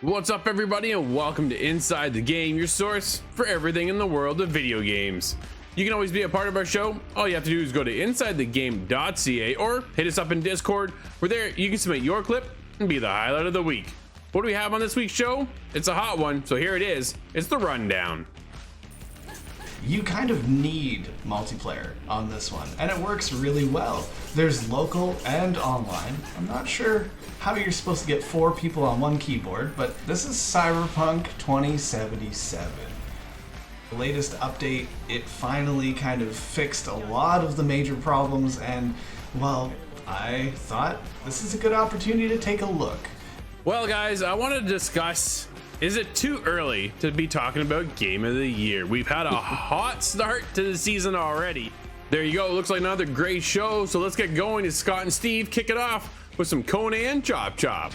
What's up everybody and welcome to Inside the Game, your source for everything in the world of video games. You can always be a part of our show. All you have to do is go to insidethegame.ca or hit us up in Discord, where there you can submit your clip and be the highlight of the week. What do we have on this week's show? It's a hot one, so here it is. It's the rundown. You kind of need multiplayer on this one, and it works really well. There's local and online. I'm not sure how you're supposed to get 4 people on one keyboard, but this is Cyberpunk 2077. The latest update, it finally kind of fixed a lot of the major problems, and, well, I thought this is a good opportunity to take a look. Well guys, I want to discuss, is it too early to be talking about Game of the Year? We've had a hot start to the season already. There you go, looks like another great show, so let's get going. It's Scott and Steve, kick it off with some Conan Chop Chop.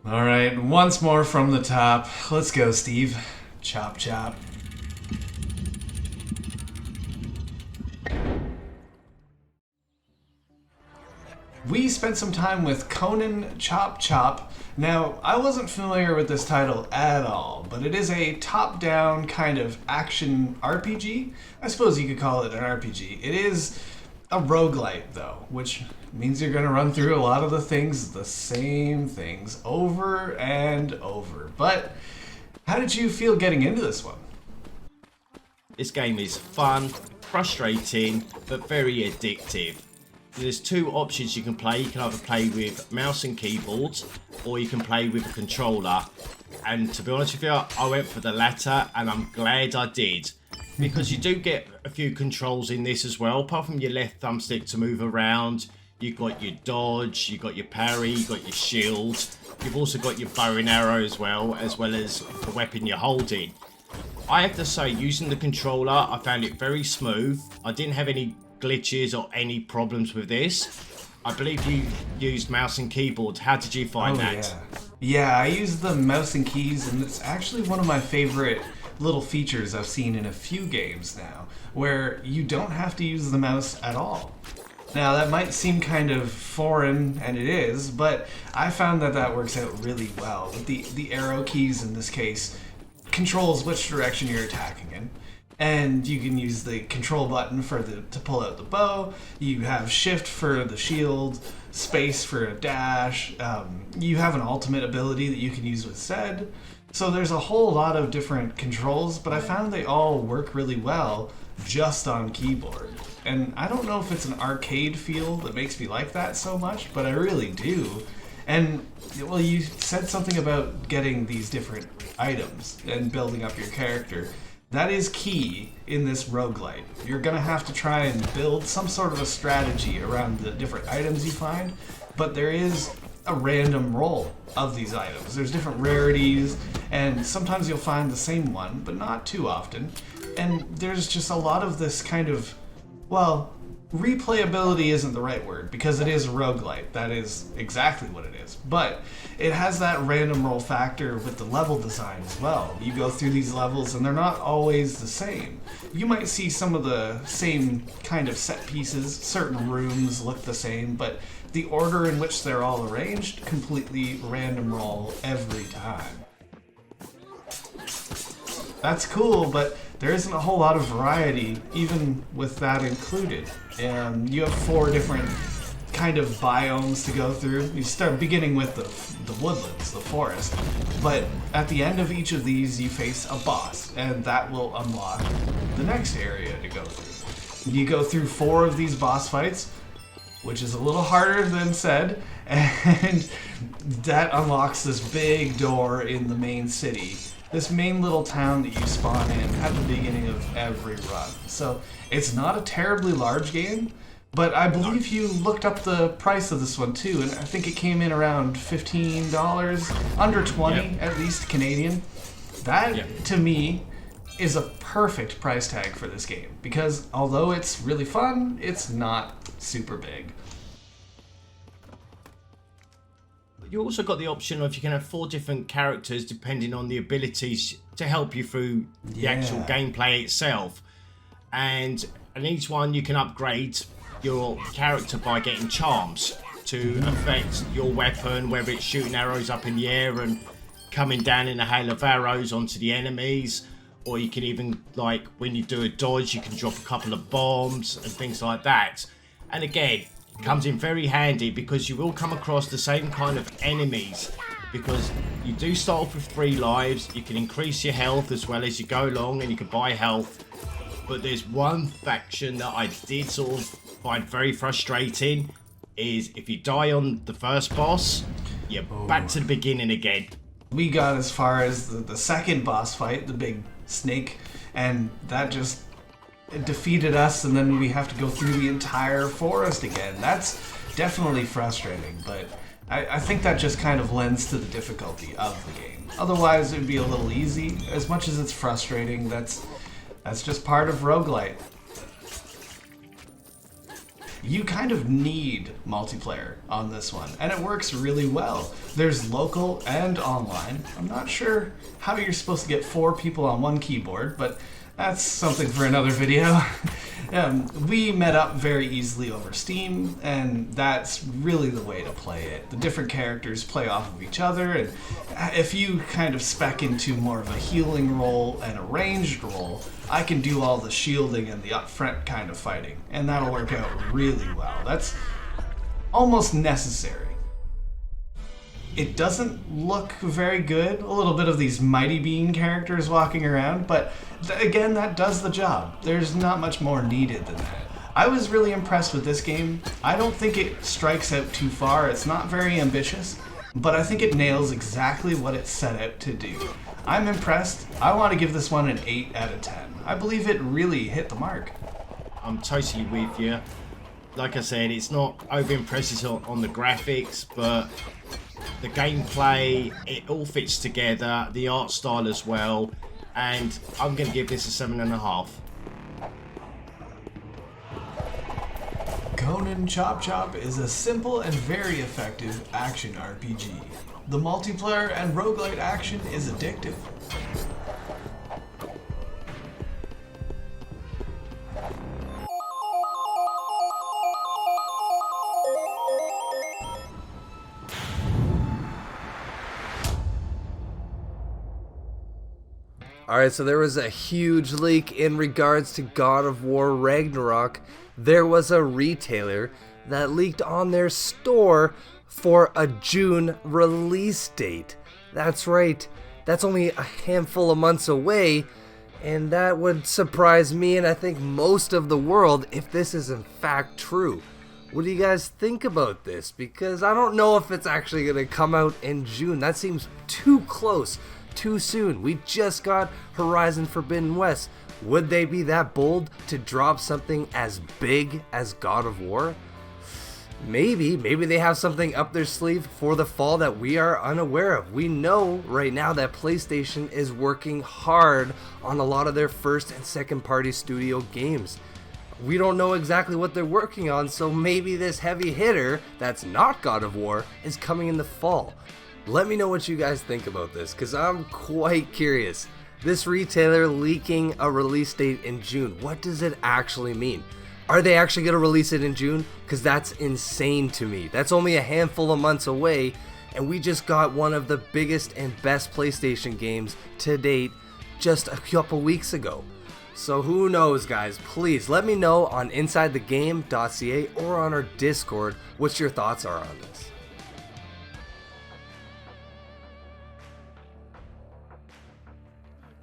All right, once more from the top. Let's go, Steve. Chop chop. We spent some time with Conan Chop Chop. Now, I wasn't familiar with this title at all, but it is a top-down kind of action RPG. I suppose you could call it an RPG. It is a roguelite, though, which means you're going to run through a lot of the same things, over and over. But how did you feel getting into this one? This game is fun, frustrating, but very addictive. There's 2 options you can play. You can either play with mouse and keyboard, or you can play with a controller. And to be honest with you, I went for the latter, and I'm glad I did. Because you do get a few controls in this as well. Apart from your left thumbstick to move around, you've got your dodge, you've got your parry, you've got your shield. You've also got your bow and arrow as well as the weapon you're holding. I have to say, using the controller, I found it very smooth. I didn't have any glitches or any problems with this. I believe you used mouse and keyboard. How did you find that? Yeah, I used the mouse and keys, and it's actually one of my favorite little features I've seen in a few games now, where you don't have to use the mouse at all. Now, that might seem kind of foreign, and it is, but I found that works out really well. The arrow keys, in this case, controls which direction you're attacking in. And you can use the control button to pull out the bow. You have shift for the shield, space for a dash. You have an ultimate ability that you can use with Zed. So there's a whole lot of different controls, but I found they all work really well just on keyboard. And I don't know if it's an arcade feel that makes me like that so much, but I really do. And, well, you said something about getting these different items and building up your character. That is key in this roguelite. You're going to have to try and build some sort of a strategy around the different items you find, but there is a random roll of these items. There's different rarities, and sometimes you'll find the same one, but not too often. And there's just a lot of this kind of, well, replayability isn't the right word, because it is a roguelite. That is exactly what it is. But it has that random roll factor with the level design as well. You go through these levels and they're not always the same. You might see some of the same kind of set pieces, certain rooms look the same, but the order in which they're all arranged, completely random roll every time. That's cool, but there isn't a whole lot of variety, even with that included. You have 4 different kind of biomes to go through. You start beginning with the woodlands, the forest, but at the end of each of these you face a boss, and that will unlock the next area to go through. You go through 4 of these boss fights, which is a little harder than said, and that unlocks this big door in the main city. This main little town that you spawn in at the beginning of every run. So it's not a terribly large game, but I believe you looked up the price of this one too, and I think it came in around $15, under 20 at least Canadian. That to me is a perfect price tag for this game, because although it's really fun, it's not super big. You also got the option of you can have 4 different characters depending on the abilities to help you through the actual gameplay itself. And each one you can upgrade your character by getting charms to affect your weapon, whether it's shooting arrows up in the air and coming down in a hail of arrows onto the enemies, or you can even, like, when you do a dodge, you can drop a couple of bombs and things like that. And again, it comes in very handy because you will come across the same kind of enemies, because you do start off with 3 lives. You can increase your health as well as you go along, and you can buy health. But there's one faction that I did sort of find very frustrating, is if you die on the first boss, you're back to the beginning again. We got as far as the second boss fight, the big snake, and that just defeated us, and then we have to go through the entire forest again. That's definitely frustrating, but I think that just kind of lends to the difficulty of the game. Otherwise, it would be a little easy. As much as it's frustrating, that's just part of roguelite. You kind of need multiplayer on this one, and it works really well. There's local and online. I'm not sure how you're supposed to get 4 people on one keyboard, but that's something for another video. We met up very easily over Steam, and that's really the way to play it. The different characters play off of each other, and if you kind of spec into more of a healing role and a ranged role, I can do all the shielding and the upfront kind of fighting, and that'll work out really well. That's almost necessary. It doesn't look very good, a little bit of these Mighty Bean characters walking around, but again, that does the job. There's not much more needed than that. I was really impressed with this game. I don't think it strikes out too far. It's not very ambitious, but I think it nails exactly what it set out to do. I'm impressed. I want to give this one an 8 out of 10. I believe it really hit the mark. I'm totally with you. Like I said, it's not over impressive on the graphics, but the gameplay, it all fits together, the art style as well, and I'm going to give this a 7.5. Conan Chop Chop is a simple and very effective action RPG. The multiplayer and roguelite action is addictive. Alright, so there was a huge leak in regards to God of War Ragnarok. There was a retailer that leaked on their store for a June release date. That's right, that's only a handful of months away, and that would surprise me and I think most of the world if this is in fact true. What do you guys think about this? Because I don't know if it's actually going to come out in June. That seems too close. Too soon. We just got Horizon Forbidden West. Would they be that bold to drop something as big as God of War? Maybe they have something up their sleeve for the fall that we are unaware of. We know right now that PlayStation is working hard on a lot of their first and second party studio games. We don't know exactly what they're working on, so maybe this heavy hitter that's not God of War is coming in the fall. Let me know what you guys think about this, because I'm quite curious. This retailer leaking a release date in June, what does it actually mean? Are they actually going to release it in June? Because that's insane to me. That's only a handful of months away, and we just got one of the biggest and best PlayStation games to date just a couple weeks ago. So who knows, guys? Please let me know on InsideTheGame.ca or on our Discord what your thoughts are on this.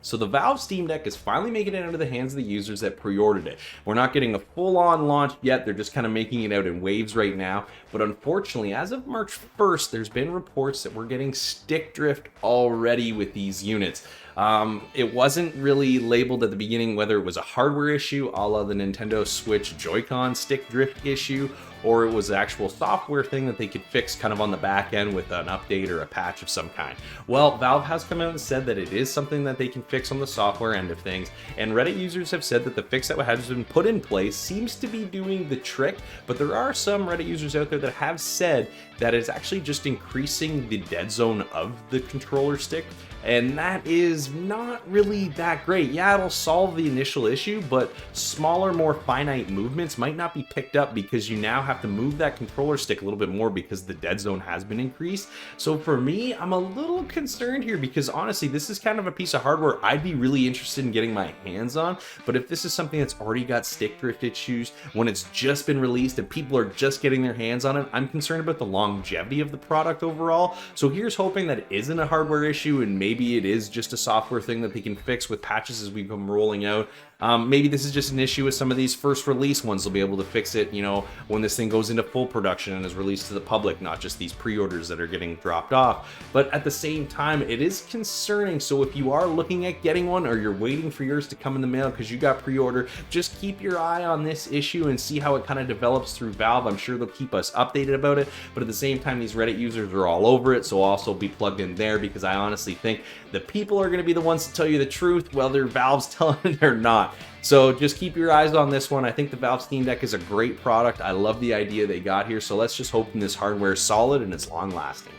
So the Valve Steam Deck is finally making it into the hands of the users that pre-ordered it. We're not getting a full-on launch yet, they're just kind of making it out in waves right now. But unfortunately, as of March 1st, there's been reports that we're getting stick drift already with these units. It wasn't really labeled at the beginning whether it was a hardware issue, a la the Nintendo Switch Joy-Con stick drift issue, or it was an actual software thing that they could fix kind of on the back end with an update or a patch of some kind. Well, Valve has come out and said that it is something that they can fix on the software end of things, and Reddit users have said that the fix that has been put in place seems to be doing the trick, but there are some Reddit users out there that have said that it's actually just increasing the dead zone of the controller stick, and that is not really that great. Yeah, it'll solve the initial issue, but smaller, more finite movements might not be picked up because you now have to move that controller stick a little bit more because the dead zone has been increased. So for me, I'm a little concerned here because honestly, this is kind of a piece of hardware I'd be really interested in getting my hands on. But if this is something that's already got stick drift issues, when it's just been released and people are just getting their hands on it, I'm concerned about the longevity of the product overall. So here's hoping that it isn't a hardware issue and maybe it is just a software thing that they can fix with patches as we come rolling out. Maybe this is just an issue with some of these first release ones. They'll be able to fix it, you know, when this thing goes into full production and is released to the public, not just these pre-orders that are getting dropped off. But at the same time, it is concerning. So if you are looking at getting one or you're waiting for yours to come in the mail because you got pre-order, just keep your eye on this issue and see how it kind of develops through Valve. I'm sure they'll keep us updated about it. But at the same time, these Reddit users are all over it. So I'll also be plugged in there because I honestly think the people are going to be the ones to tell you the truth, whether Valve's telling it or not. So just keep your eyes on this one. I think the Valve Steam Deck is a great product. I love the idea they got here. So let's just hope this hardware is solid and it's long lasting.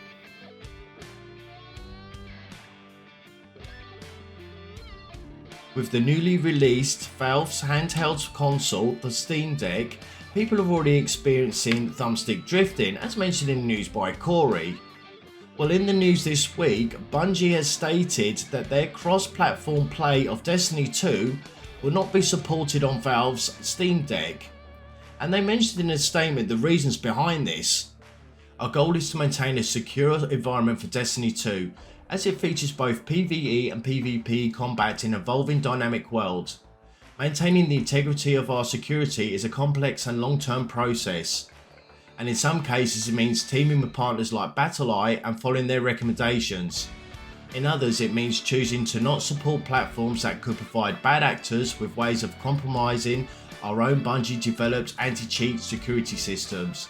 With the newly released Valve's handheld console, the Steam Deck, people are already experiencing thumbstick drifting, as mentioned in the news by Corey. Well, in the news this week, Bungie has stated that their cross-platform play of Destiny 2 will not be supported on Valve's Steam Deck. And they mentioned in a statement the reasons behind this. Our goal is to maintain a secure environment for Destiny 2, as it features both PvE and PvP combat in an evolving dynamic world. Maintaining the integrity of our security is a complex and long-term process, and in some cases it means teaming with partners like BattlEye and following their recommendations. In others, it means choosing to not support platforms that could provide bad actors with ways of compromising our own Bungie developed anti-cheat security systems.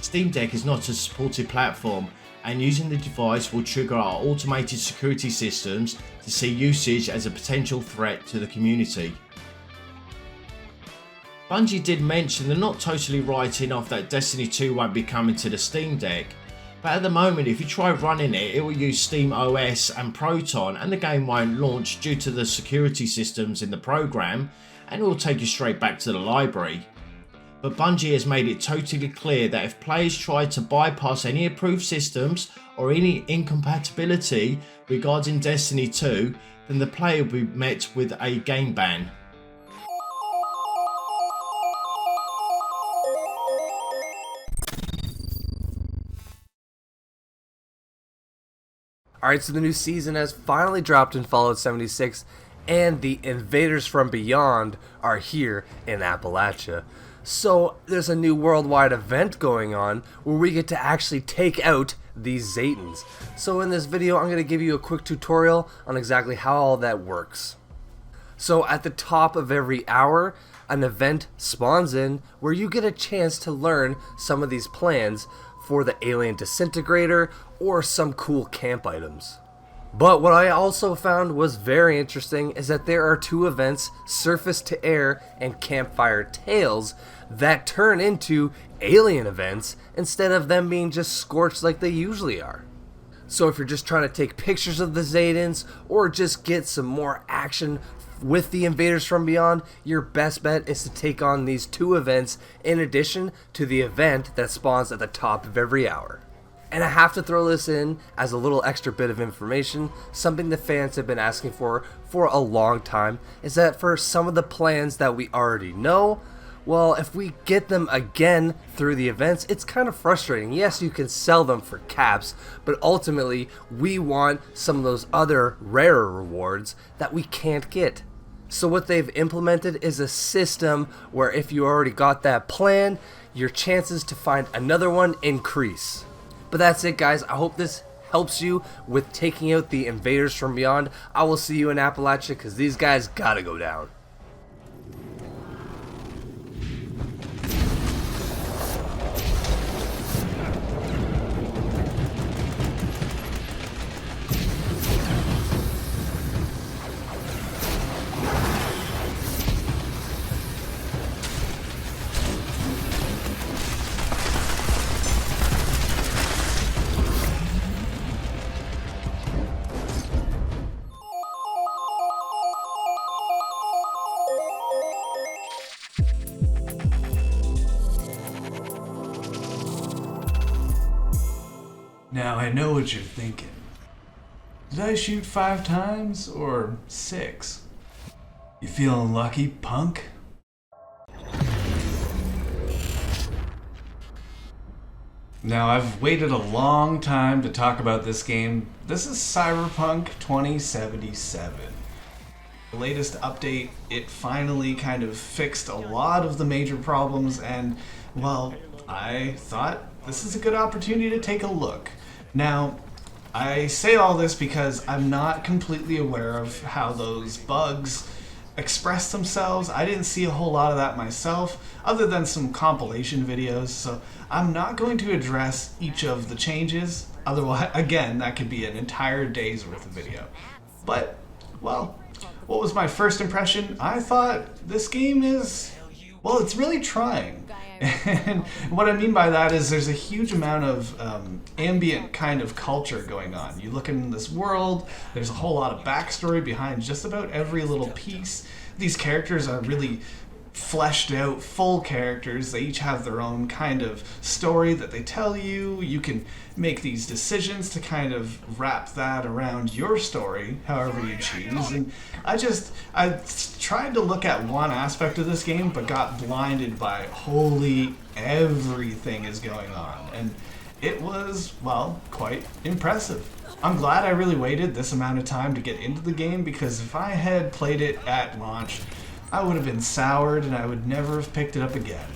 Steam Deck is not a supported platform, and using the device will trigger our automated security systems to see usage as a potential threat to the community. Bungie did mention they're not totally writing off that Destiny 2 won't be coming to the Steam Deck, but at the moment if you try running it, it will use Steam OS and Proton and the game won't launch due to the security systems in the program, and it will take you straight back to the library. But Bungie has made it totally clear that if players try to bypass any approved systems or any incompatibility regarding Destiny 2, then the player will be met with a game ban. Alright, so the new season has finally dropped in Fallout 76, and the Invaders from Beyond are here in Appalachia. So there's a new worldwide event going on where we get to actually take out these Zetans. So in this video, I'm going to give you a quick tutorial on exactly how all that works. So at the top of every hour, an event spawns in where you get a chance to learn some of these plans for the alien disintegrator or some cool camp items. But what I also found was very interesting is that there are two events, Surface to Air and Campfire Tales, that turn into alien events instead of them being just scorched like they usually are. So if you're just trying to take pictures of the Zetans or just get some more action with the Invaders from Beyond, your best bet is to take on these two events in addition to the event that spawns at the top of every hour. And I have to throw this in as a little extra bit of information. Something the fans have been asking for a long time is that for some of the plans that we already know, well, if we get them again through the events, it's kind of frustrating. Yes, you can sell them for caps, but ultimately we want some of those other rarer rewards that we can't get. So what they've implemented is a system where if you already got that plan, your chances to find another one increase. But that's it, guys. I hope this helps you with taking out the Invaders from Beyond. I will see you in Appalachia because these guys gotta go down. Now I know what you're thinking. Did I shoot 5 times or 6? You feeling lucky, punk? Now I've waited a long time to talk about this game. This is Cyberpunk 2077. The latest update, it finally kind of fixed a lot of the major problems, and, well, I thought this is a good opportunity to take a look. Now, I say all this because I'm not completely aware of how those bugs express themselves. I didn't see a whole lot of that myself, other than some compilation videos, so I'm not going to address each of the changes. Otherwise, again, that could be an entire day's worth of video. But, well, what was my first impression? I thought this game is, well, it's really trying. And what I mean by that is there's a huge amount of ambient kind of culture going on. You look in this world, there's a whole lot of backstory behind just about every little piece. These characters are really fleshed out, full characters. They each have their own kind of story that they tell you. You can make these decisions to kind of wrap that around your story, however you choose. And I tried to look at one aspect of this game, but got blinded by holy everything is going on. And it was, well, quite impressive. I'm glad I really waited this amount of time to get into the game, because if I had played it at launch, I would have been soured and I would never have picked it up again.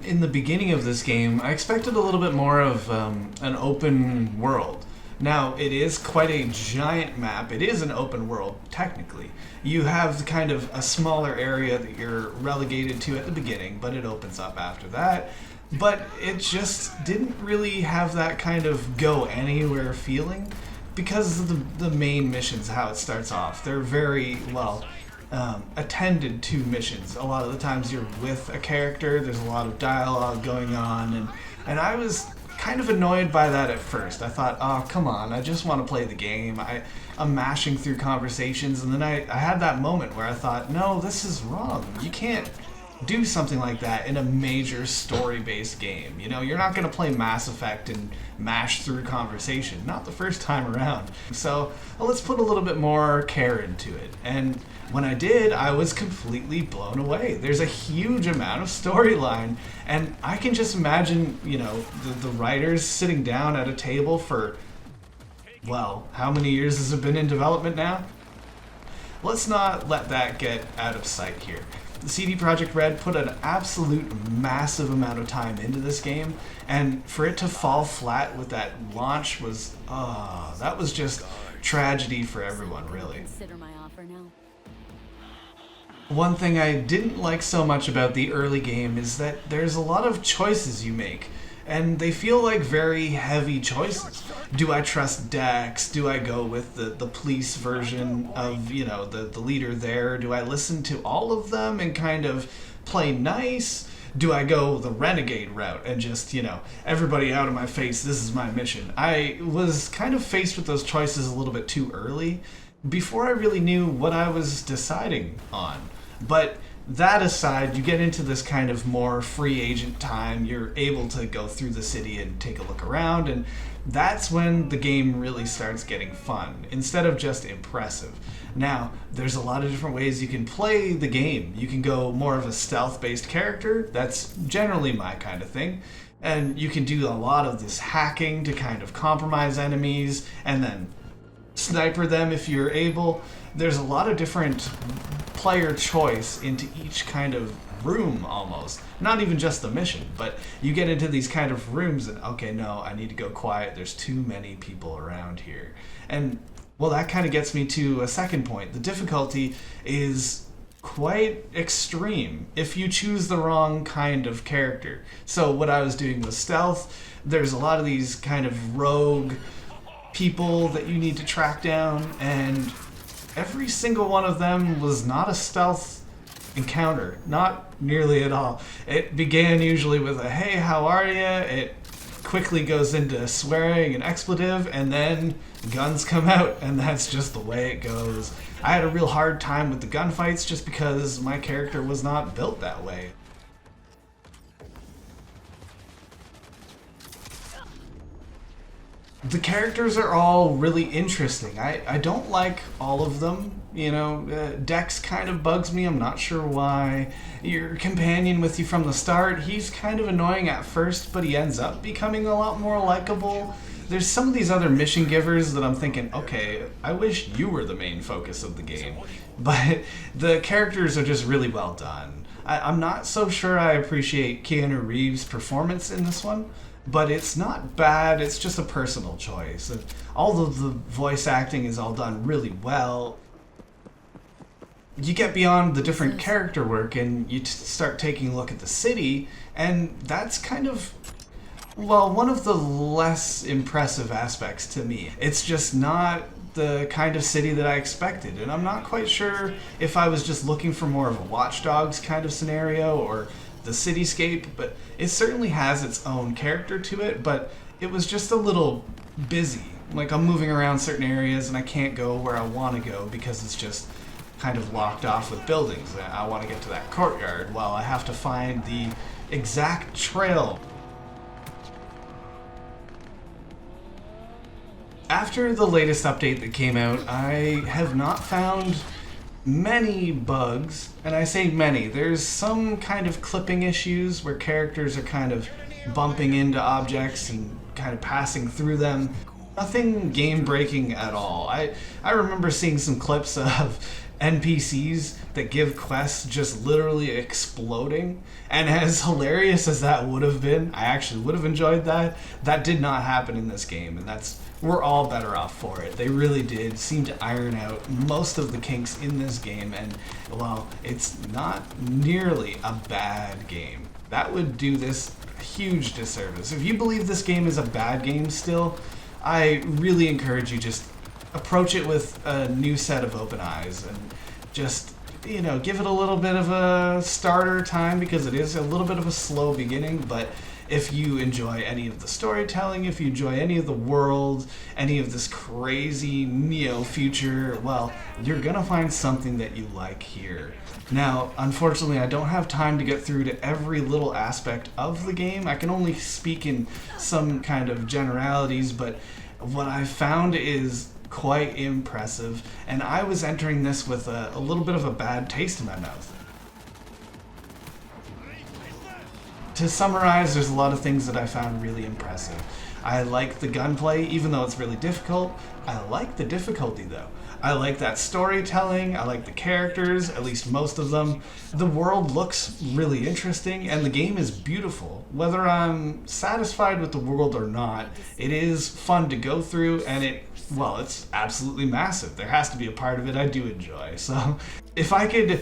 In the beginning of this game, I expected a little bit more of an open world. Now, it is quite a giant map. It is an open world, technically. You have kind of a smaller area that you're relegated to at the beginning, but it opens up after that. But it just didn't really have that kind of go anywhere feeling, because of the main missions, how it starts off. They're very, well, attended to missions. A lot of the times you're with a character, there's a lot of dialogue going on, and I was kind of annoyed by that at first. I thought, oh, come on, I just want to play the game. I'm mashing through conversations, and then I had that moment where I thought, no, this is wrong. You can't do something like that in a major story-based game. You know, you're not going to play Mass Effect and mash through conversation. Not the first time around. So, well, let's put a little bit more care into it. And when I did, I was completely blown away. There's a huge amount of storyline, and I can just imagine, you know, the writers sitting down at a table for, well, how many years has it been in development now? Let's not let that get out of sight here. The CD Projekt Red put an absolute massive amount of time into this game, and for it to fall flat with that launch was, that was just tragedy for everyone, really. Consider my offer now. One thing I didn't like so much about the early game is that there's a lot of choices you make, and they feel like very heavy choices. Do I trust Dex? Do I go with the police version of, you know, the leader there? Do I listen to all of them and kind of play nice? Do I go the renegade route and just, you know, everybody out of my face, this is my mission? I was kind of faced with those choices a little bit too early, before I really knew what I was deciding on. But that aside, you get into this kind of more free agent time. You're able to go through the city and take a look around, and that's when the game really starts getting fun, instead of just impressive. Now, there's a lot of different ways you can play the game. You can go more of a stealth-based character. That's generally my kind of thing. And you can do a lot of this hacking to kind of compromise enemies, and then sniper them if you're able. There's a lot of different player choice into each kind of room, almost. Not even just the mission, but you get into these kind of rooms and, okay, no, I need to go quiet. There's too many people around here. And, well, that kind of gets me to a second point. The difficulty is quite extreme if you choose the wrong kind of character. So what I was doing was stealth. There's a lot of these kind of rogue people that you need to track down, and every single one of them was not a stealth encounter, not nearly at all. It began usually with a, hey, how are ya? It quickly goes into swearing and expletive, and then guns come out, and that's just the way it goes. I had a real hard time with the gunfights just because my character was not built that way. The characters are all really interesting. I don't like all of them. You know, Dex kind of bugs me. I'm not sure why. Your companion with you from the start, he's kind of annoying at first, but he ends up becoming a lot more likable. There's some of these other mission givers that I'm thinking, okay, I wish you were the main focus of the game. But the characters are just really well done. I'm not so sure I appreciate Keanu Reeves' performance in this one, but it's not bad. It's just a personal choice. And all of the voice acting is all done really well. You get beyond the different character work and you start taking a look at the city, and that's kind of, well, one of the less impressive aspects to me. It's just not the kind of city that I expected, and I'm not quite sure if I was just looking for more of a Watch Dogs kind of scenario or the cityscape, but it certainly has its own character to it, but it was just a little busy. Like, I'm moving around certain areas and I can't go where I want to go because it's just kind of locked off with buildings. I want to get to that courtyard. Well, I have to find the exact trail. After the latest update that came out, I have not found many bugs, and I say many. There's some kind of clipping issues where characters are kind of bumping into objects and kind of passing through them. Nothing game-breaking at all. I remember seeing some clips of NPCs that give quests just literally exploding, and as hilarious as that would have been, I actually would have enjoyed that. That did not happen in this game, and we're all better off for it. They really did seem to iron out most of the kinks in this game, and well, it's not nearly a bad game. That would do this a huge disservice. If you believe this game is a bad game still, I really encourage you just approach it with a new set of open eyes and just, you know, give it a little bit of a starter time because it is a little bit of a slow beginning, but if you enjoy any of the storytelling, if you enjoy any of the world, any of this crazy neo-future, well, you're gonna find something that you like here. Now, unfortunately, I don't have time to get through to every little aspect of the game. I can only speak in some kind of generalities, but what I found is quite impressive, and I was entering this with a little bit of a bad taste in my mouth. To summarize, there's a lot of things that I found really impressive. I like the gunplay, even though it's really difficult. I like the difficulty, though. I like that storytelling, I like the characters, at least most of them. The world looks really interesting, and the game is beautiful. Whether I'm satisfied with the world or not, it is fun to go through, and it's absolutely massive. There has to be a part of it I do enjoy. So, if I could,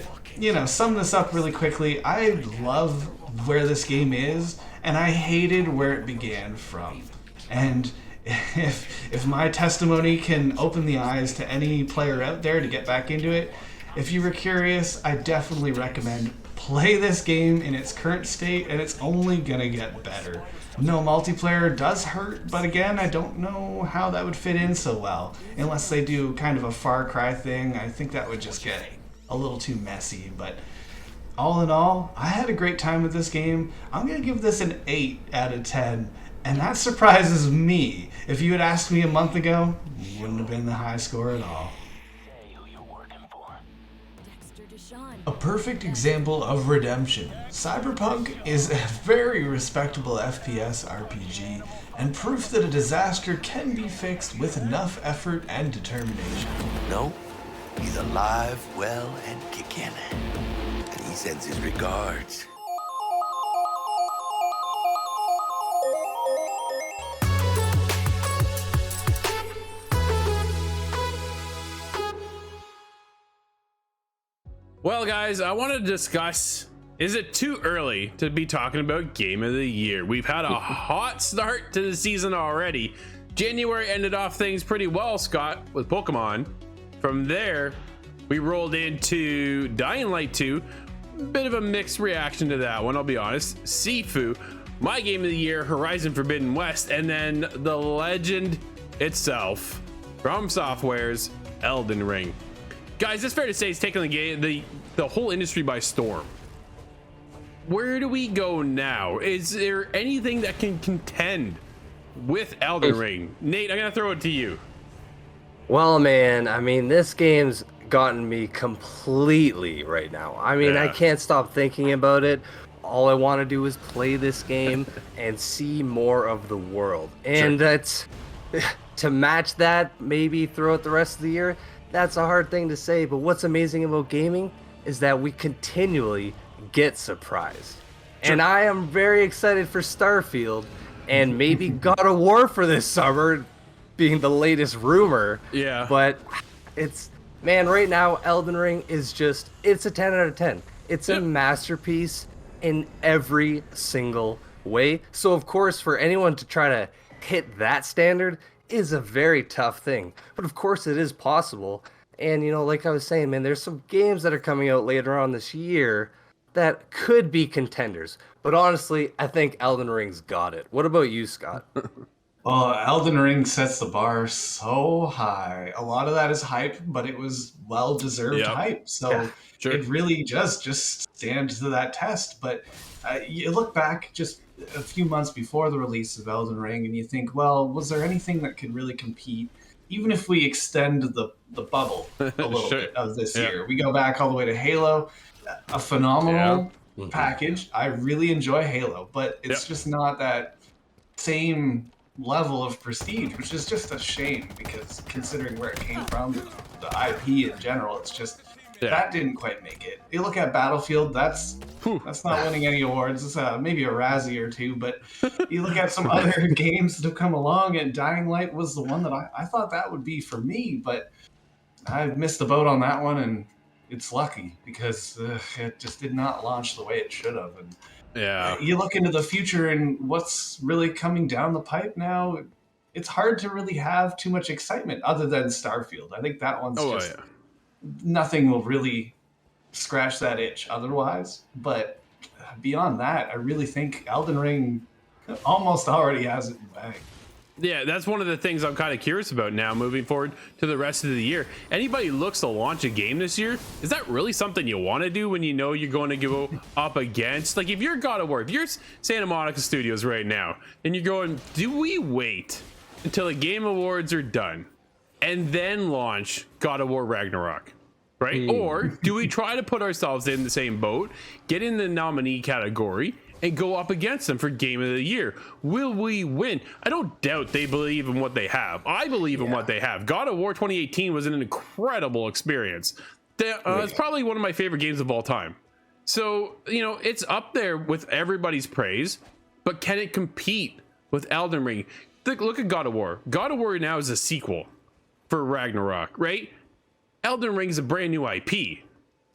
sum this up really quickly, I love where this game is, and I hated where it began from. And if my testimony can open the eyes to any player out there to get back into it, if you were curious, I definitely recommend play this game in its current state, and it's only gonna get better. No multiplayer does hurt, but again, I don't know how that would fit in so well. Unless they do kind of a Far Cry thing, I think that would just get a little too messy, but all in all, I had a great time with this game. I'm going to give this an 8 out of 10, and that surprises me. If you had asked me a month ago, it wouldn't have been the high score at all. A perfect example of redemption. Cyberpunk is a very respectable FPS RPG, and proof that a disaster can be fixed with enough effort and determination. No, he's alive, well, and kicking. And he sends his regards. Well, guys, I want to discuss, is it too early to be talking about Game of the Year? We've had a hot start to the season already. January ended off things pretty well, Scott, with Pokemon. From there, we rolled into Dying Light 2. Bit of a mixed reaction to that one, I'll be honest. Sifu, my Game of the Year, Horizon Forbidden West, and then the legend itself, From Software's Elden Ring. Guys, it's fair to say it's taken the whole industry by storm. Where do we go now? Is there anything that can contend with Elden Ring. Nate, I'm gonna throw it to you. Well, man, I mean, this game's gotten me completely right now. I mean, I Yeah. can't stop thinking about it. All I want to do is play this game and see more of the world. And that's to match that maybe throughout the rest of the year. That's a hard thing to say, but what's amazing about gaming is that we continually get surprised. And I am very excited for Starfield and maybe God of War for this summer being the latest rumor. Yeah. But it's, man, right now Elden Ring is just, it's a 10 out of 10. It's a masterpiece in every single way. So of course, for anyone to try to hit that standard is a very tough thing. But of course it is possible. And you know, like I was saying, man, there's some games that are coming out later on this year that could be contenders. But honestly, I think Elden Ring's got it. What about you, Scott? Oh, Elden Ring sets the bar so high. A lot of that is hype, but it was well-deserved Yep. hype. So Sure. it really just stands to that test. But you look back just a few months before the release of Elden Ring, and you think, well, was there anything that could really compete? Even if we extend the bubble a little Sure. bit of this Yeah. year, we go back all the way to Halo, a phenomenal package. I really enjoy Halo, but it's just not that same level of prestige, which is just a shame because considering where it came from, the IP in general, it's just that didn't quite make it. You look at Battlefield, that's not winning any awards. It's maybe a Razzie or two, but you look at some other games that have come along, and Dying Light was the one that I thought that would be for me, but I missed the boat on that one, and it's lucky because it just did not launch the way it should have. And Yeah. you look into the future and what's really coming down the pipe now, it's hard to really have too much excitement other than Starfield. I think that one's nothing will really scratch that itch otherwise. But beyond that, I really think Elden Ring almost already has it in the bag. Yeah, that's one of the things I'm kind of curious about now moving forward to the rest of the year. Anybody who looks to launch a game this year, is that really something you want to do when you know you're going to go up against? Like if you're God of War, if you're Santa Monica Studios right now, and you're going, do we wait until the Game Awards are done and then launch God of War Ragnarok? Right? Or do we try to put ourselves in the same boat, get in the nominee category, and go up against them for Game of the Year? Will we win? I don't doubt they believe in what they have. I believe in what they have. God of War 2018 was an incredible experience. It's probably one of my favorite games of all time. So, you know, it's up there with everybody's praise, but can it compete with Elden Ring? Look at God of War. God of War now is a sequel for Ragnarok, right? Elden Ring is a brand new IP.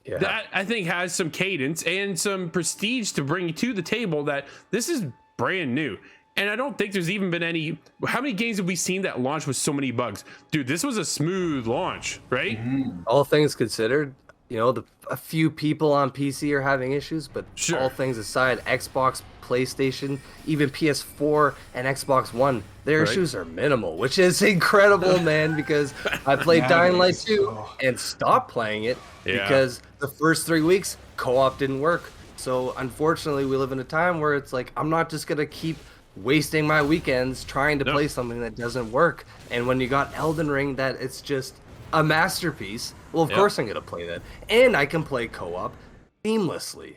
That I think has some cadence and some prestige to bring to the table, that this is brand new. And I don't think there's even been any, how many games have we seen that launched with so many bugs? Dude, this was a smooth launch, right? All things considered, you know, a few people on PC are having issues, but Sure. all things aside, Xbox, PlayStation, even PS4 and Xbox One, their issues are minimal, which is incredible, man, because I played Dying Light 2 and stopped playing it because the first 3 weeks co-op didn't work. So unfortunately, we live in a time where it's like, I'm not just going to keep wasting my weekends trying to play something that doesn't work. And when you got Elden Ring, that it's just a masterpiece, well, of course I'm going to play that. And I can play co-op seamlessly.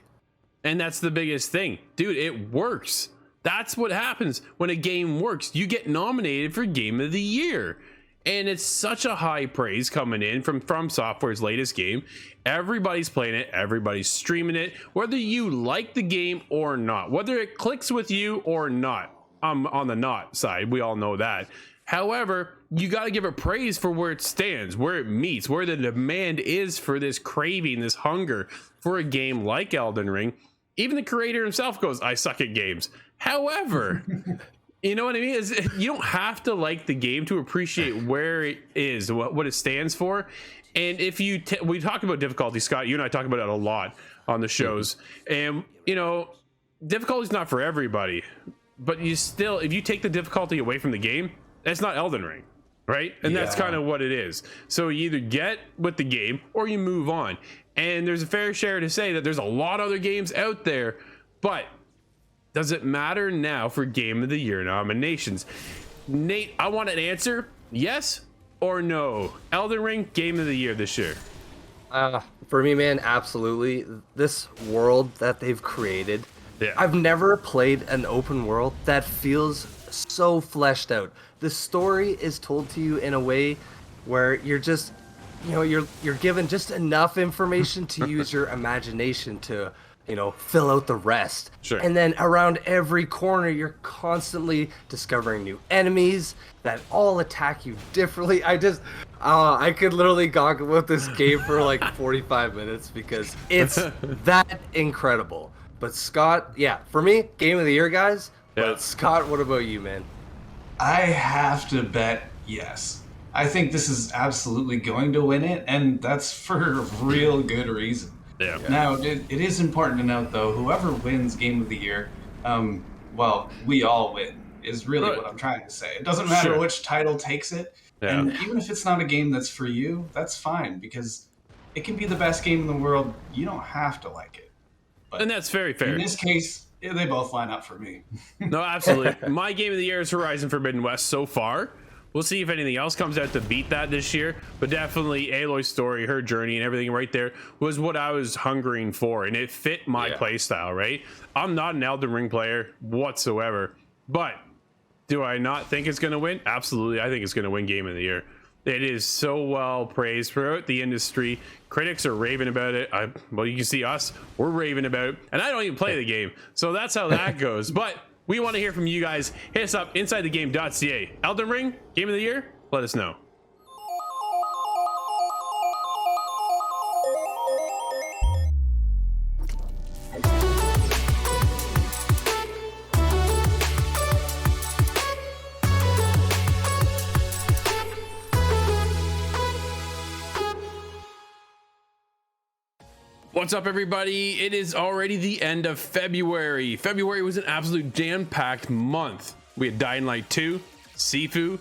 And that's the biggest thing. Dude, it works. That's what happens when a game works. You get nominated for Game of the Year. And it's such a high praise coming in from Software's latest game. Everybody's playing it. Everybody's streaming it. Whether you like the game or not. Whether it clicks with you or not. I'm on the not side. We all know that. However, you got to give it praise for where it stands, where it meets, where the demand is for this craving, this hunger for a game like Elden Ring. Even the creator himself goes, I suck at games. However, you know what I mean? You don't have to like the game to appreciate where it is, what it stands for. And if you, we talk about difficulty, Scott, you and I talk about it a lot on the shows. And, you know, difficulty is not for everybody. But you still, if you take the difficulty away from the game, that's not Elden Ring, right? And that's kind of what it is. So you either get with the game or you move on. And there's a fair share to say that there's a lot of other games out there, but Does it matter now for Game of the Year nominations? Nate, I want an answer. Yes or no? Elden Ring, Game of the Year this year. For me, man, absolutely. This world that they've created, Yeah. I've never played an open world that feels so fleshed out. The story is told to you in a way where you're just, you're given just enough information to use your imagination to, fill out the rest. Sure. And then around every corner, you're constantly discovering new enemies that all attack you differently. I could literally goggle with this game for like 45 minutes because it's that incredible. But Scott, yeah, for me, Game of the Year, guys. Yeah. But Scott, what about you, man? I have to bet yes. I think this is absolutely going to win it, and that's for real good reason. Yeah. Now, it is important to note, though, whoever wins Game of the Year, well, we all win, is really Right. what I'm trying to say. It doesn't matter Sure. which title takes it, Yeah. and even if it's not a game that's for you, that's fine, because it can be the best game in the world. You don't have to like it. But And that's very fair. in this case, they both line up for me. No, absolutely. My Game of the Year is Horizon Forbidden West so far. We'll see if anything else comes out to beat that this year. But definitely Aloy's story, her journey, and everything right there was what I was hungering for. And it fit my play style, right? I'm not an Elden Ring player whatsoever. But do I not think it's going to win? Absolutely. I think it's going to win Game of the Year. It is so well praised throughout the industry. Critics are raving about it. Well, you can see us. We're raving about it. And I don't even play the game. So that's how that goes. But we want to hear from you guys. Hit us up insidethegame.ca. Elden Ring, Game of the Year? Let us know. What's up, everybody? It is already the end of February. February was an absolute jam-packed month. We had Dying Light 2, Sifu,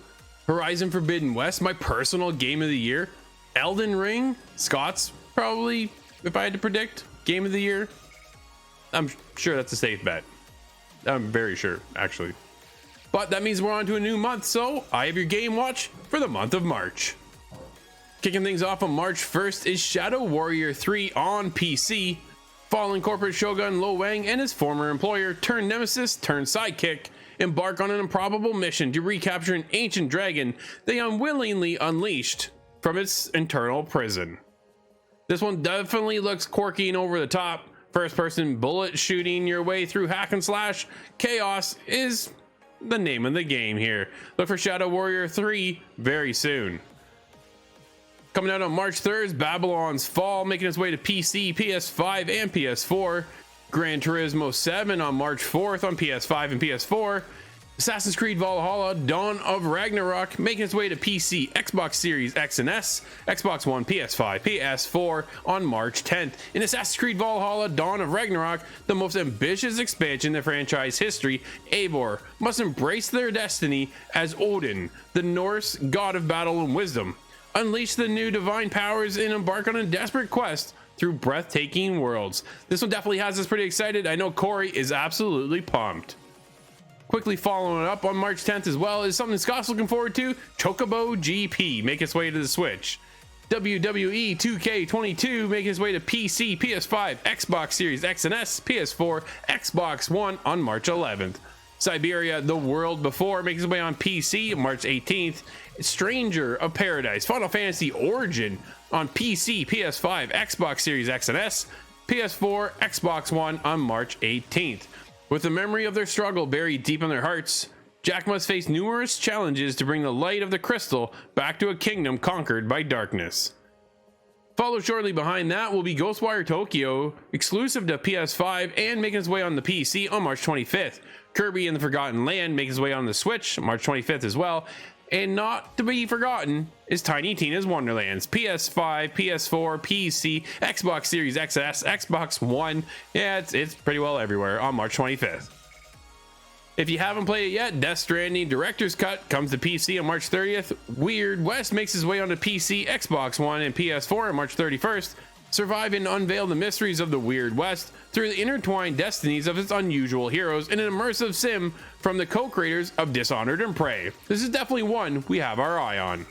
Horizon Forbidden West, my personal Game of the Year, Elden Ring, Scott's probably, if I had to predict, Game of the Year. I'm sure that's a safe bet. I'm very sure, actually. But that means we're on to a new month, so I have your Game Watch for the month of March. Kicking things off on March 1st is Shadow Warrior 3 on PC. Fallen corporate shogun Lo Wang and his former employer turned nemesis turned sidekick embark on an improbable mission to recapture an ancient dragon they unwillingly unleashed from its internal prison. This one definitely looks quirky and over the top. First person bullet shooting your way through hack and slash chaos is the name of the game here. Look for Shadow Warrior 3 very soon. Coming out on March 3rd is Babylon's Fall, making its way to PC, PS5, and PS4. Gran Turismo 7 on March 4th on PS5 and PS4. Assassin's Creed Valhalla, Dawn of Ragnarok, making its way to PC, Xbox Series X and S, Xbox One, PS5, PS4 on March 10th. In Assassin's Creed Valhalla, Dawn of Ragnarok, the most ambitious expansion in the franchise history, Eivor must embrace their destiny as Odin, the Norse god of battle and wisdom. Unleash the new divine powers and embark on a desperate quest through breathtaking worlds. This one definitely has us pretty excited. I know Corey is absolutely pumped. Quickly following up on March 10th as well is something Scott's looking forward to. Chocobo GP make its way to the Switch. WWE 2K22 making its way to PC, PS5, Xbox Series X and S, PS4, Xbox One on March 11th. Siberia, The World Before, making its way on PC March 18th. Stranger of Paradise, Final Fantasy Origin on PC, PS5, Xbox Series X and S, PS4, Xbox One on March 18th. With the memory of their struggle buried deep in their hearts, Jack must face numerous challenges to bring the light of the crystal back to a kingdom conquered by darkness. Followed shortly behind that will be Ghostwire Tokyo, exclusive to PS5 and making its way on the PC on March 25th. Kirby and the Forgotten Land making its way on the Switch March 25th as well. And not to be forgotten is Tiny Tina's Wonderlands, PS5, PS4, PC, Xbox Series XS, Xbox One. Yeah, it's pretty well everywhere on March 25th. If you haven't played it yet, Death Stranding Director's Cut comes to PC on March 30th. Weird West makes his way onto PC, Xbox One, and PS4 on March 31st. Survive and unveil the mysteries of the Weird West through the intertwined destinies of its unusual heroes in an immersive sim from the co-creators of Dishonored and Prey. This is definitely one we have our eye on.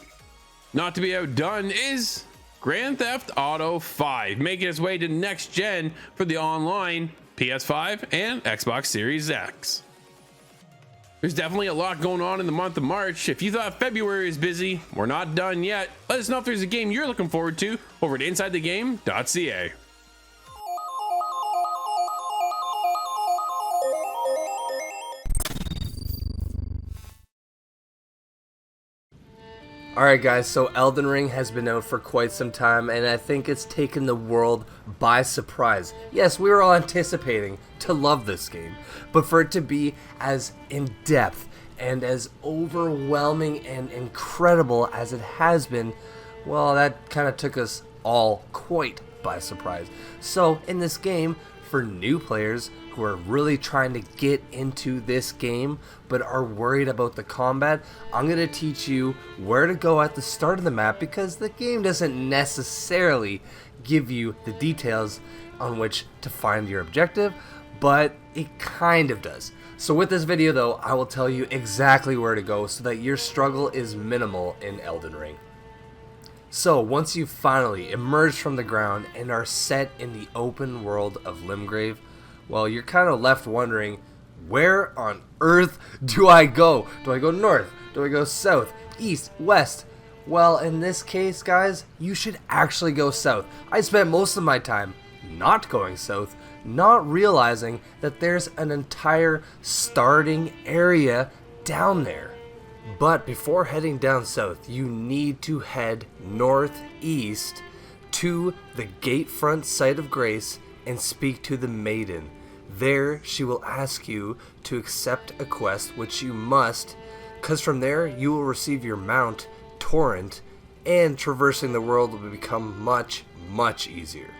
Not to be outdone is Grand Theft Auto 5, making its way to next gen for the online PS5 and Xbox Series X. There's definitely a lot going on in the month of March. If you thought February is busy, we're not done yet. Let us know if there's a game you're looking forward to over at InsideTheGame.ca. Alright guys, so Elden Ring has been out for quite some time, and I think it's taken the world by surprise. Yes, we were all anticipating to love this game, but for it to be as in-depth and as overwhelming and incredible as it has been, well, that kind of took us all quite by surprise. So in this game, for new players who are really trying to get into this game but are worried about the combat, I'm going to teach you where to go at the start of the map, because the game doesn't necessarily give you the details on which to find your objective, but it kind of does. So with this video though, I will tell you exactly where to go so that your struggle is minimal in Elden Ring. So once you finally emerge from the ground and are set in the open world of Limgrave, well, you're kind of left wondering, where on earth do I go? Do I go north? Do I go south? East? West? Well, in this case, guys, you should actually go south. I spent most of my time not going south, not realizing that there's an entire starting area down there. But before heading down south, you need to head northeast to the Gatefront Site of Grace and speak to the Maiden. There, she will ask you to accept a quest, which you must, because from there you will receive your mount, Torrent, and traversing the world will become much, much easier.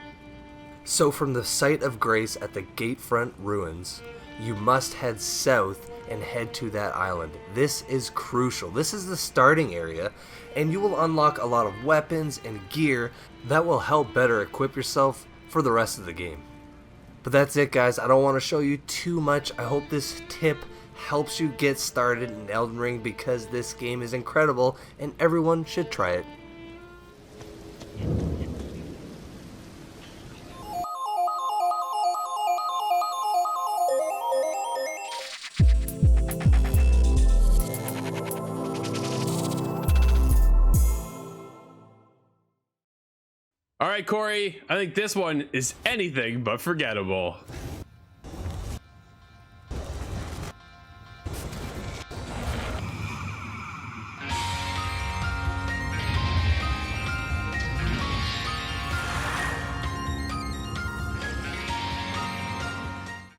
So from the Site of Grace at the Gatefront Ruins, you must head south and head to that island. This is crucial. This is the starting area, and you will unlock a lot of weapons and gear that will help better equip yourself for the rest of the game. But that's it, guys. I don't want to show you too much. I hope this tip helps you get started in Elden Ring, because this game is incredible and everyone should try it. All right, Corey, I think this one is anything but forgettable.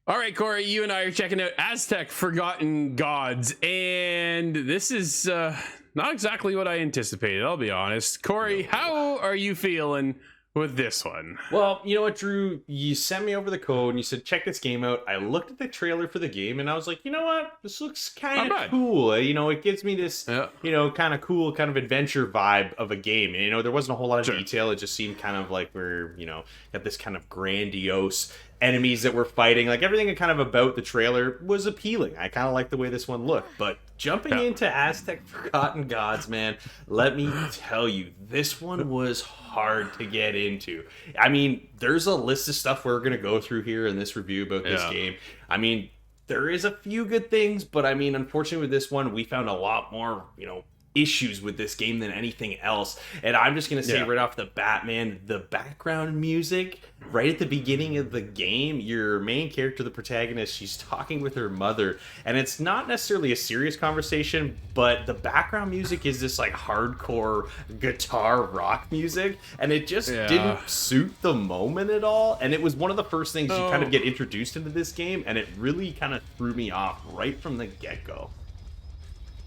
All right, Corey, you and I are checking out Aztech Forgotten Gods, and this is not exactly what I anticipated, I'll be honest. Corey, how are you feeling with this one? Well, you know what, Drew? You sent me over the code and you said, check this game out. I looked at the trailer for the game and I was like, you know what? This looks kind of cool. You know, it gives me this, you know, kind of cool, kind of adventure vibe of a game. And, you know, there wasn't a whole lot of detail. It just seemed kind of like we're, you know, got this kind of grandiose enemies that we're fighting. Like, everything kind of about the trailer was appealing. I kind of like the way this one looked. But jumping into Aztech Forgotten Gods, man, let me tell you, this one was hard to get into. I mean, there's a list of stuff we're going to go through here in this review about this game. I mean, there is a few good things, but I mean, unfortunately with this one, we found a lot more, you know, issues with this game than anything else. And I'm just gonna say right off the bat, man, the background music right at the beginning of the game, your main character, the protagonist, she's talking with her mother, and it's not necessarily a serious conversation, but the background music is this like hardcore guitar rock music, and it just didn't suit the moment at all. And it was one of the first things you kind of get introduced into this game, and it really kind of threw me off right from the get-go.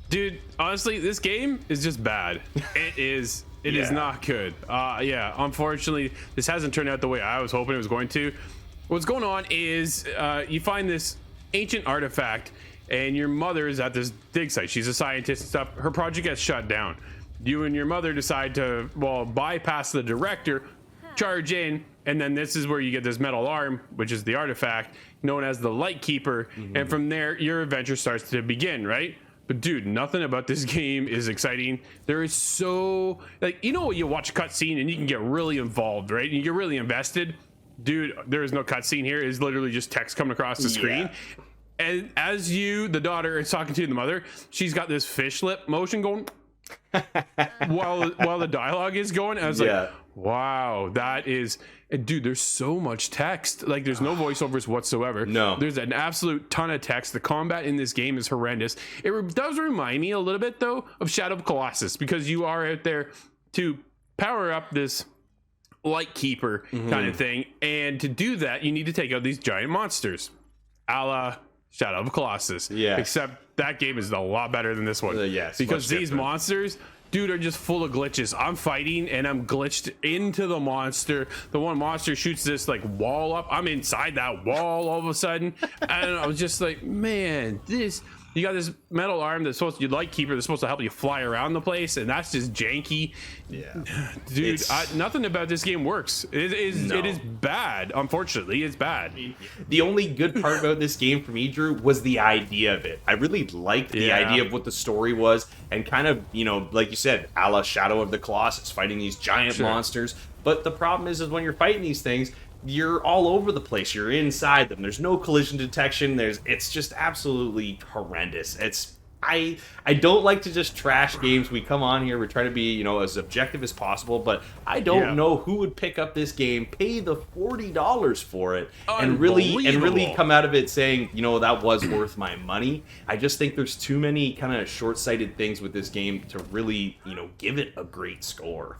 Dude, honestly, this game is just bad. It is not good. Unfortunately, this hasn't turned out the way I was hoping it was going to. What's going on is you find this ancient artifact, and your mother is at this dig site. She's a scientist and stuff. Her project gets shut down. You and your mother decide to, well, bypass the director, charge in, and then this is where you get this metal arm, which is the artifact known as the Light Keeper, and from there your adventure starts to begin, right? But dude, nothing about this game is exciting. There is so, like, you know, you watch a cutscene and you can get really involved, right? And you get really invested. Dude, there is no cutscene here. It's literally just text coming across the screen. And as you, the daughter, is talking to the mother, she's got this fish lip motion going while the dialogue is going. I was like, wow, that is, and dude, there's so much text. Like, there's no voiceovers whatsoever. No. There's an absolute ton of text. The combat in this game is horrendous. It does remind me a little bit, though, of Shadow of Colossus, because you are out there to power up this Light Keeper kind of thing. And to do that, you need to take out these giant monsters, a la Shadow of Colossus. Yeah. Except that game is a lot better than this one. Yes. Because these monsters, dude, are just full of glitches. I'm fighting and I'm glitched into the monster. The one monster shoots this like wall up. I'm inside that wall all of a sudden. And I was just like, man, this, you got this metal arm that's supposed to, you Light Keeper, that's supposed to help you fly around the place, and that's just janky. Yeah. Dude, nothing about this game works. It is bad. Unfortunately, it's bad. The only good part about this game for me, Drew, was the idea of it. I really liked the idea of what the story was, and kind of, you know, like you said, a la Shadow of the Colossus, fighting these giant monsters. But the problem is when you're fighting these things, you're all over the place. You're inside them. There's no collision detection. It's just absolutely horrendous. I don't like to just trash games. We come on here, we try to be, you know, as objective as possible, but I don't know who would pick up this game, pay the $40 for it, and really come out of it saying, you know, that was worth my money. I just think there's too many kind of short-sighted things with this game to really, you know, give it a great score.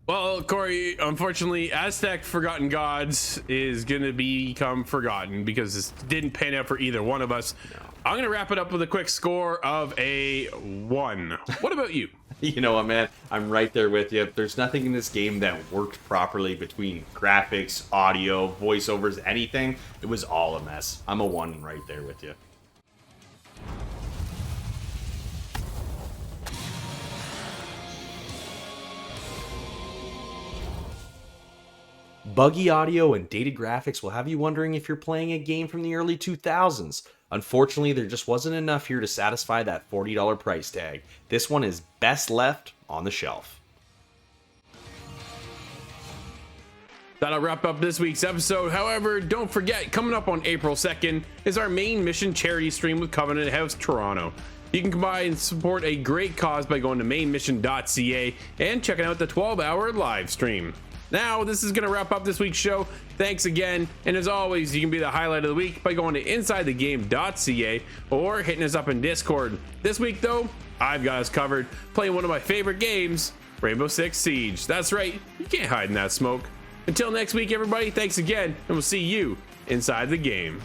Well, Corey, unfortunately, Aztech Forgotten Gods is going to become forgotten because this didn't pan out for either one of us. No. I'm going to wrap it up with a quick score of a 1. What about you? You know what, man? I'm right there with you. There's nothing in this game that worked properly between graphics, audio, voiceovers, anything. It was all a mess. I'm a 1 right there with you. Buggy audio and dated graphics will have you wondering if you're playing a game from the early 2000s. Unfortunately, there just wasn't enough here to satisfy that $40 price tag. This one is best left on the shelf. That'll wrap up this week's episode. However, don't forget, coming up on April 2nd is our main mission charity stream with Covenant House Toronto. You can combine and support a great cause by going to mainmission.ca and checking out the 12-hour live stream. Now, this is going to wrap up this week's show. Thanks again, and as always, you can be the highlight of the week by going to insidethegame.ca or hitting us up in Discord. This week, though, I've got us covered, playing one of my favorite games, Rainbow Six Siege. That's right, you can't hide in that smoke. Until next week, everybody, thanks again, and we'll see you inside the game.